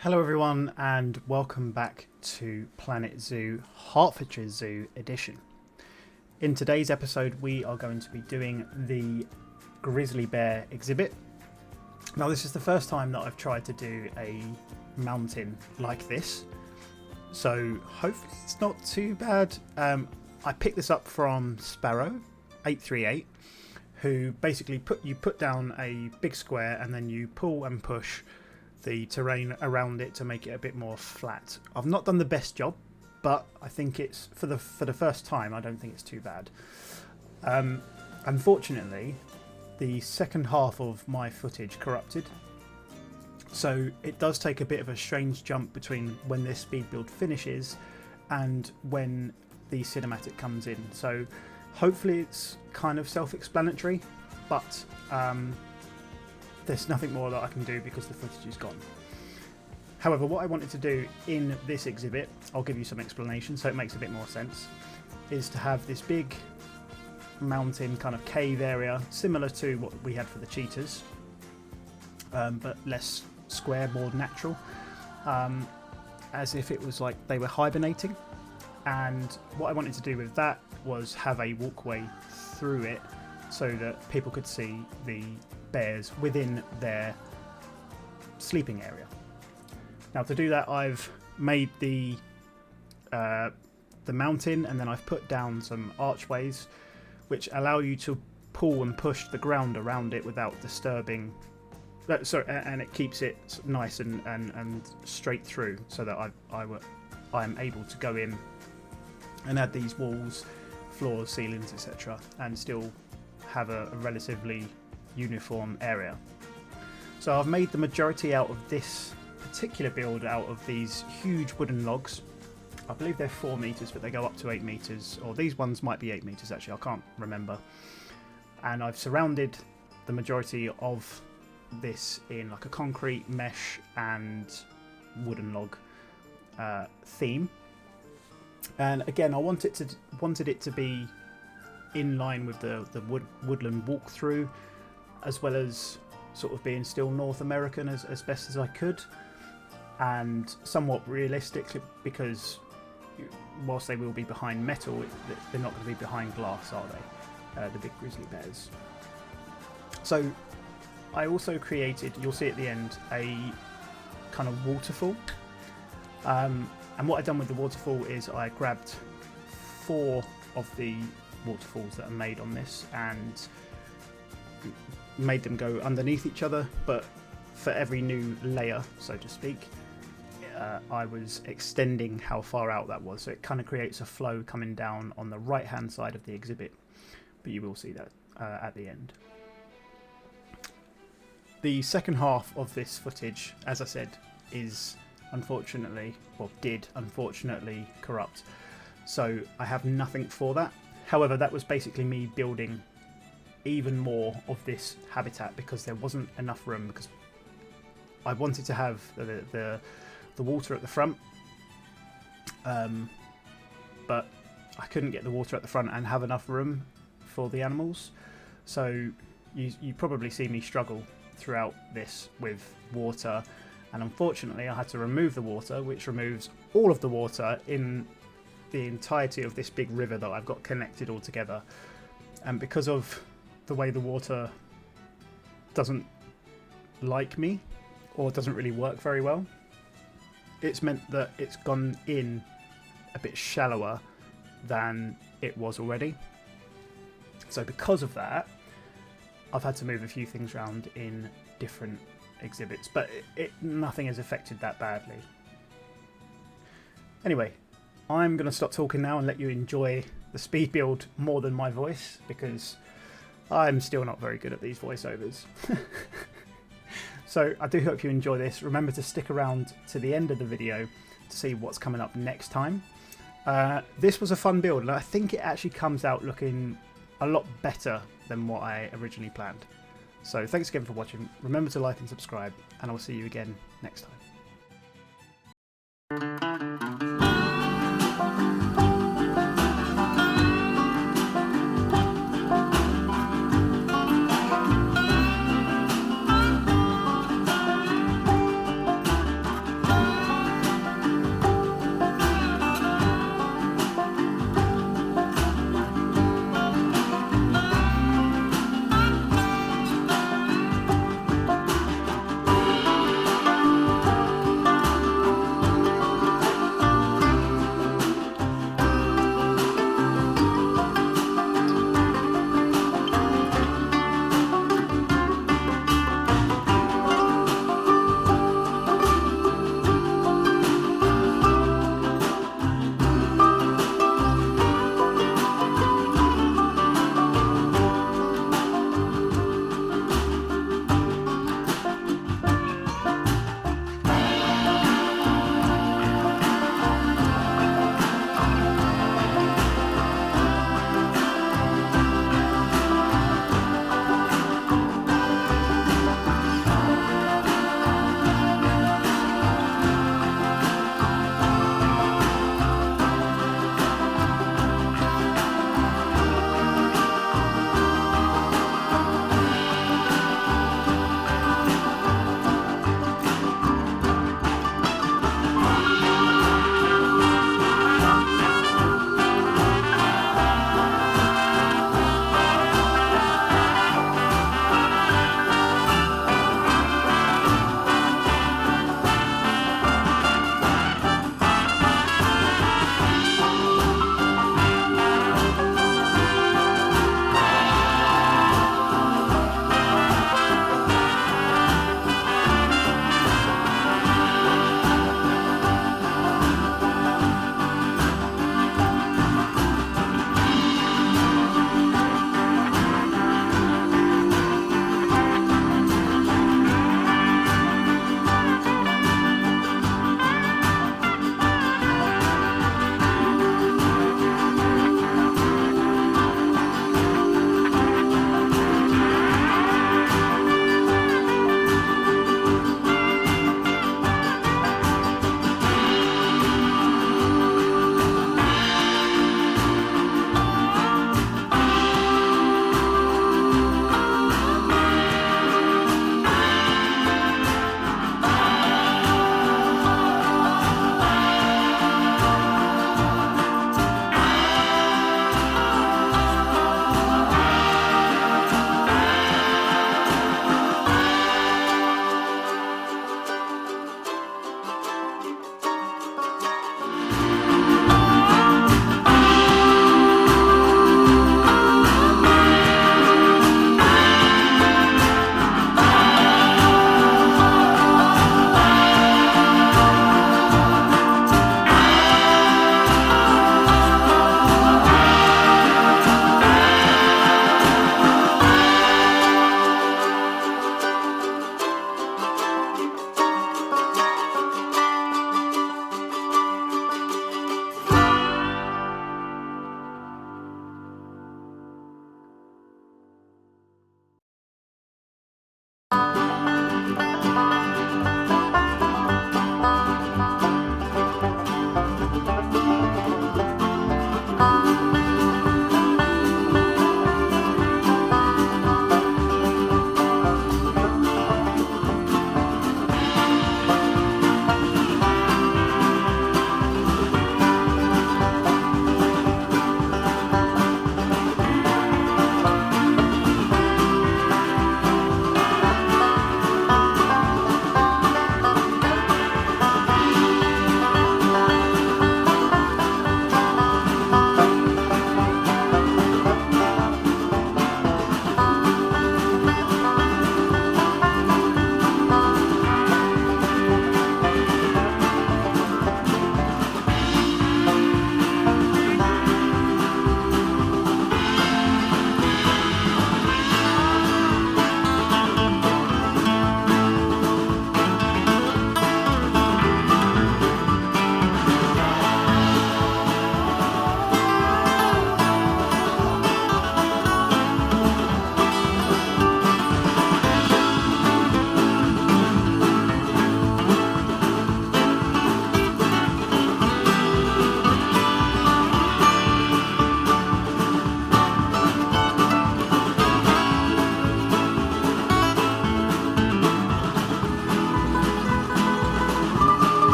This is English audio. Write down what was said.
Hello everyone and welcome back to Planet Zoo, Hertfordshire Zoo edition. In today's episode we are going to be doing the Grizzly Bear exhibit. Now this is the first time that I've tried to do a mountain like this, so hopefully it's not too bad. I picked this up from Sparrow 838, who basically put down a big square and then you pull and push the terrain around it to make it a bit more flat. I've not done the best job, but I think it's for the first time I don't think it's too bad. Unfortunately, the second half of my footage corrupted, so it does take a bit of a strange jump between when this speed build finishes and when the cinematic comes in. So hopefully it's kind of self-explanatory, but there's nothing more that I can do because the footage is gone. However, what I wanted to do in this exhibit, I'll give you some explanation so it makes a bit more sense, is to have this big mountain kind of cave area similar to what we had for the cheetahs, but less square, more natural, as if it was like they were hibernating. And what I wanted to do with that was have a walkway through it so that people could see the bears within their sleeping area. Now to do that I've made the mountain, and then I've put down some archways which allow you to pull and push the ground around it without disturbing, and it keeps it nice and straight through, so that I am able to go in and add these walls, floors, ceilings, etc., and still have a relatively uniform area. So I've made the majority out of this particular build out of these huge wooden logs. I believe they're 4 meters, but they go up to 8 meters, or these ones might be 8 meters actually, I can't remember. And I've surrounded the majority of this in like a concrete, mesh and wooden log theme. And again, I wanted it to be in line with the woodland walkthrough, as well as sort of being still North American as best as I could, and somewhat realistic, because whilst they will be behind metal, they're not going to be behind glass, are they? The big grizzly bears. So I also created, you'll see at the end, a kind of waterfall. And what I've done with the waterfall is I grabbed 4 of the waterfalls that are made on this and made them go underneath each other, but for every new layer, so to speak, I was extending how far out that was, so it kind of creates a flow coming down on the right hand side of the exhibit, but you will see that at the end. The second half of this footage, as I said, is did unfortunately corrupt, so I have nothing for that. However, that was basically me building even more of this habitat because there wasn't enough room, because I wanted to have the water at the front, but I couldn't get the water at the front and have enough room for the animals. So you probably see me struggle throughout this with water, and unfortunately I had to remove the water, which removes all of the water in the entirety of this big river that I've got connected all together. And because of the way the water doesn't like me, or doesn't really work very well, it's meant that it's gone in a bit shallower than it was already. So because of that, I've had to move a few things around in different exhibits, but nothing has affected that badly. Anyway, I'm going to stop talking now and let you enjoy the speed build more than my voice, because I'm still not very good at these voiceovers. So I do hope you enjoy this. Remember to stick around to the end of the video to see what's coming up next time. This was a fun build, and I think it actually comes out looking a lot better than what I originally planned. So thanks again for watching. Remember to like and subscribe, and I'll see you again next time.